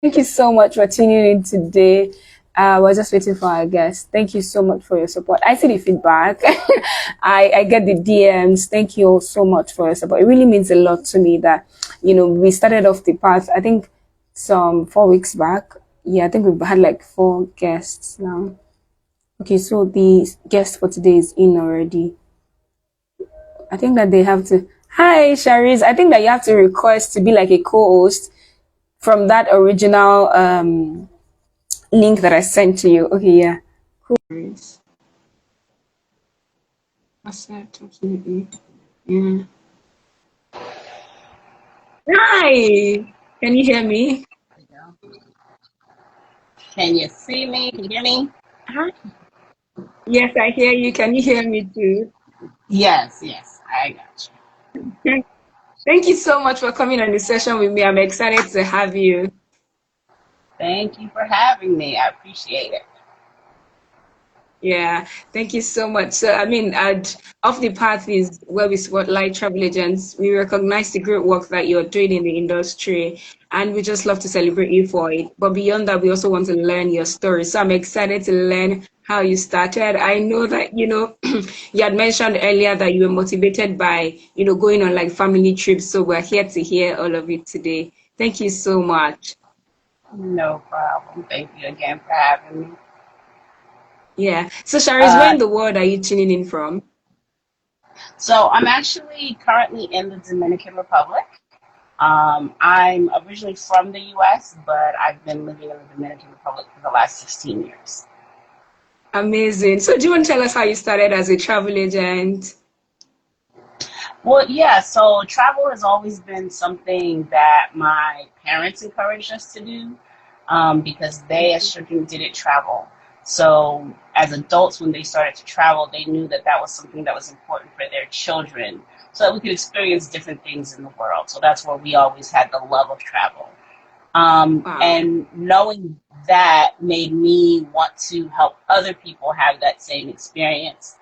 Thank you so much for tuning in today. We're just waiting for our guest. Thank you so much for your support. I see the feedback. I get the DMs. Thank you all so much for your support. It really means a lot to me that, we started off the path, I think some 4 weeks back. Yeah, I think we've had like four guests now. Okay, so the guest for today is in already. I think that they have to. Hi, Sharese. I think that you have to request to be like a co-host from that original link that I sent to you. Okay, yeah. Cool. Accept, absolutely. Yeah. Hi. Can you hear me? Can you see me? Can you hear me? Hi. Yes, I hear you. Can you hear me too? Yes, yes, I got Thank you so much for coming on the session with me. I'm excited to have you. you. Thank you for having me. I appreciate it. Yeah, thank you so much. So, off the path is where we spotlight travel agents. We recognize the great work that you're doing in the industry, and we just love to celebrate you for it. But beyond that, we also want to learn your story. So, I'm excited to learn how you started. I know that, you had mentioned earlier that you were motivated by, going on like family trips. So, we're here to hear all of it today. Thank you so much. No problem. Thank you again for having me. Yeah. So, Sharice, where Uh, in the world are you tuning in from? so I'm actually currently in the Dominican Republic. I'm originally from the U.S., but I've been living in the Dominican Republic for the last 16 years. Amazing. So, do you want to tell us how you started as a travel agent? Well, yeah, so travel has always been something that my parents encouraged us to do because they, as children, didn't travel. So, as adults, when they started to travel, they knew that that was something that was important for their children so that we could experience different things in the world. So, that's where we always had the love of travel. Wow. And knowing that made me want to help other people have that same experience.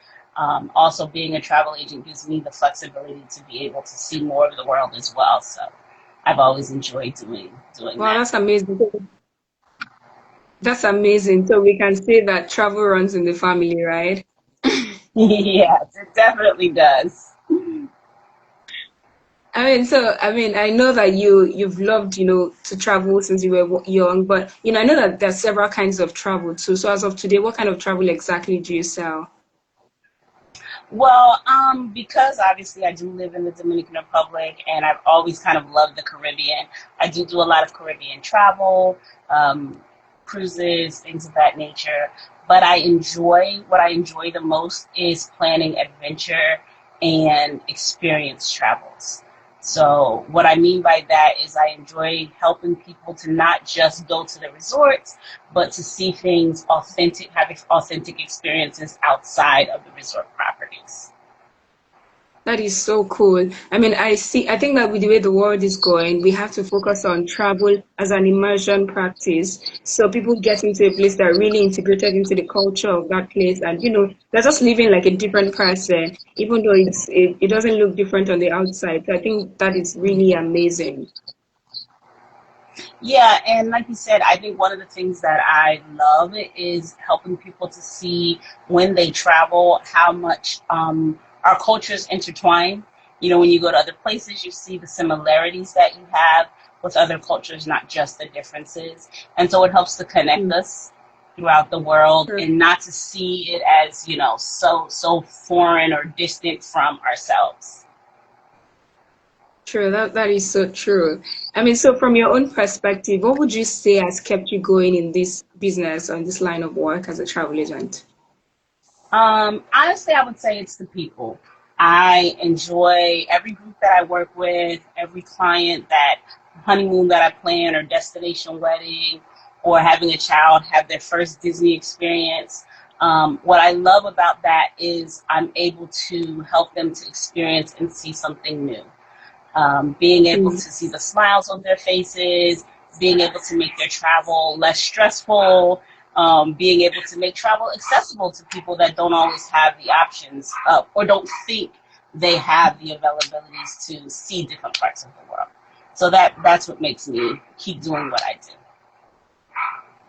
Also, being a travel agent gives me the flexibility to be able to see more of the world as well. So I've always enjoyed doing Wow, that. that's amazing. That's amazing. So we can say that travel runs in the family, right? Yes, it definitely does. I know that you've loved, to travel since you were young, but I know that there's several kinds of travel too. So as of today, what kind of travel exactly do you sell? Well, because obviously I do live in the Dominican Republic and I've always kind of loved the Caribbean. I do a lot of Caribbean travel, um, cruises, things of that nature. But what I enjoy the most is planning adventure and experience travels. So what I mean by that is I enjoy helping people to not just go to the resorts, but to see things authentic, have authentic experiences outside of the resort properties. That is so cool. I think that with the way the world is going, we have to focus on travel as an immersion practice. So people get into a place that are really integrated into the culture of that place and, they're just living like a different person, even though it doesn't look different on the outside. So I think that is really amazing. Yeah, and like you said, I think one of the things that I love is helping people to see when they travel how much our cultures intertwine. You know, when you go to other places, you see the similarities that you have with other cultures, not just the differences. And so it helps to connect Mm. us throughout the world True. and not to see it as, so foreign or distant from ourselves. True. That is so true. So from your own perspective, what would you say has kept you going in this business on this line of work as a travel agent? Honestly, I would say it's the people. I enjoy every group that I work with, every client that honeymoon that I plan or destination wedding or having a child have their first Disney experience. What I love about that is I'm able to help them to experience and see something new. Being able Mm. to see the smiles on their faces, being able to make their travel less stressful, being able to make travel accessible to people that don't always have the options or don't think they have the availabilities to see different parts of the world. So that's what makes me keep doing what I do.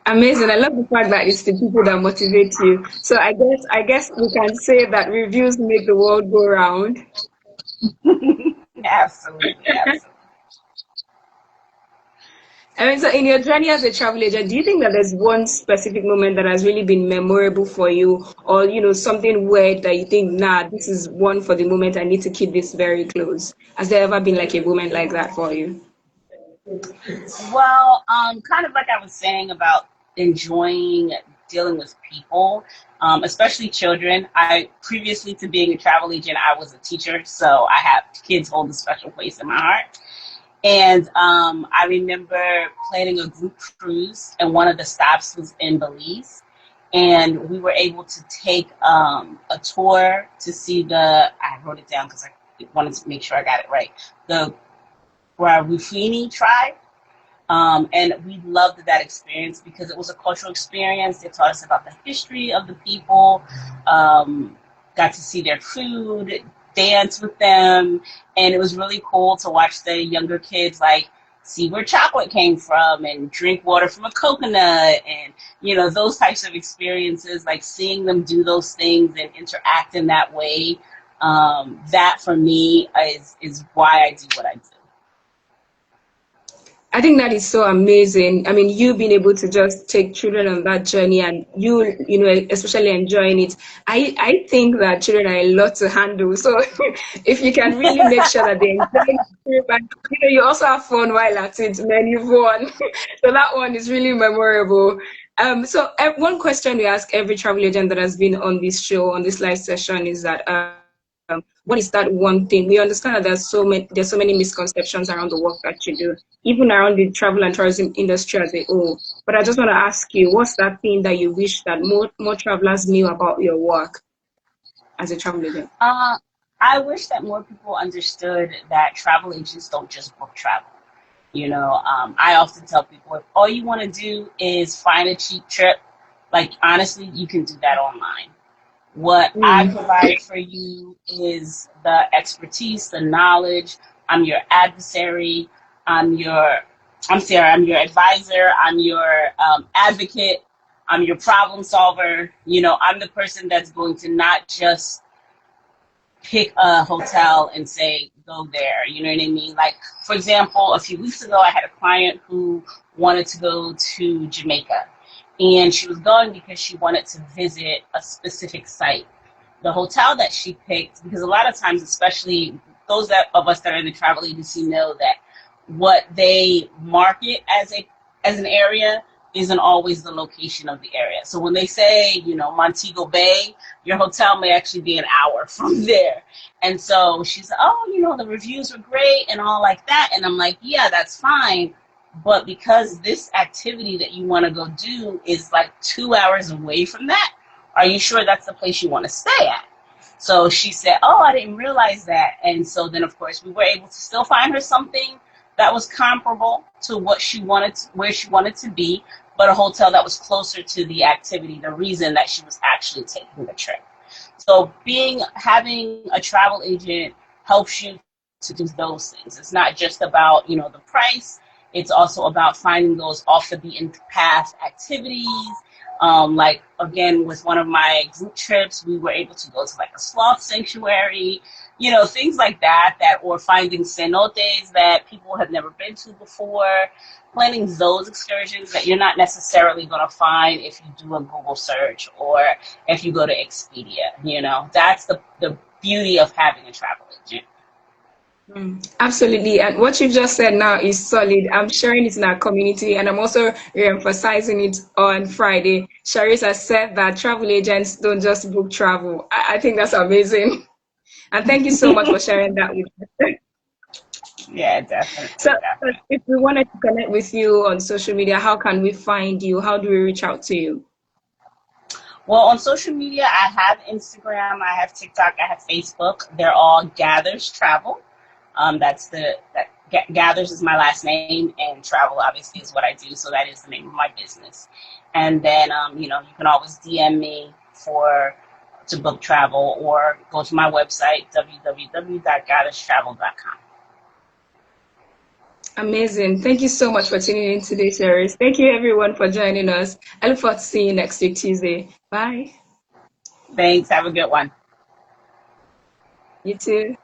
Amazing. I love the fact that it's the people that motivate you. So I guess we can say that reviews make the world go round. Absolutely, absolutely. I mean, so in your journey as a travel agent, do you think that there's one specific moment that has really been memorable for you, or something weird that you think, nah, this is one for the moment. I need to keep this very close. Has there ever been like a moment like that for you? Well, kind of like I was saying about enjoying dealing with people, especially children. I previously to being a travel agent, I was a teacher, so I have kids hold a special place in my heart. And I remember planning a group cruise, and one of the stops was in Belize. And we were able to take a tour to see I wrote it down because I wanted to make sure I got it right, the Guarufini tribe. And we loved that experience because it was a cultural experience. They taught us about the history of the people, um, got to see their food, dance with them, and it was really cool to watch the younger kids like see where chocolate came from and drink water from a coconut and those types of experiences, like seeing them do those things and interact in that way. That for me is why I do what I do. I think that is so amazing. I mean, you being able to just take children on that journey and especially enjoying it. I think that children are a lot to handle. So if you can really make sure that they enjoy the trip and you also have fun while at it, man, you've won. So that one is really memorable. So one question we ask every travel agent that has been on this show, on this live session, is that what is that one thing? We understand that there's so many misconceptions around the work that you do, even around the travel and tourism industry as a whole. But I just want to ask you, what's that thing that you wish that more travelers knew about your work as a travel agent? Uh, I wish that more people understood that travel agents don't just book travel. I often tell people if all you want to do is find a cheap trip, like honestly, you can do that online. What I Mm. provide for you is the expertise, the knowledge. I'm your adversary. I'm your, I'm sorry, I'm your advisor. I'm your advocate. I'm your problem solver. I'm the person that's going to not just pick a hotel and say, go there. You know what I mean? Like, for example, a few weeks ago, I had a client who wanted to go to Jamaica. And she was going because she wanted to visit a specific site. The hotel that she picked, because a lot of times, especially those of us that are in the travel agency know that what they market as an area isn't always the location of the area. So when they say, Montego Bay, your hotel may actually be an hour from there. And so she said, oh, the reviews were great and all like that. And I'm like, yeah, that's fine. But because this activity that you want to go do is like 2 hours away from that, are you sure that's the place you want to stay at? So she said, oh, I didn't realize that. And so then, of course, we were able to still find her something that was comparable to what she wanted, where she wanted to be, but a hotel that was closer to the activity, the reason that she was actually taking the trip. So having a travel agent helps you to do those things. It's not just about, the price. It's also about finding those off the beaten path activities. Like again, with one of my group trips, we were able to go to like a sloth sanctuary, things like that, or finding cenotes that people have never been to before, planning those excursions that you're not necessarily going to find if you do a Google search or if you go to Expedia. That's the beauty of having a travel agent. Absolutely. And what you've just said now is solid. I'm sharing it in our community and I'm also re-emphasizing it on Friday. Sharese has said that travel agents don't just book travel. I think that's amazing. And thank you so much for sharing that with us. Yeah, definitely, So definitely. if we wanted to connect with you on social media, how can we find you? How do we reach out to you? Well, on social media, I have Instagram, I have TikTok, I have Facebook. They're all Gathers Travel. Gathers is my last name, and travel obviously is what I do. So that is the name of my business. And then, you can always DM me to book travel or go to my website, www.gatherztravel.com. Amazing. Thank you so much for tuning in today, Sharese. Thank you everyone for joining us. I look forward to seeing you next week, Tuesday. Bye. Thanks. Have a good one. You too.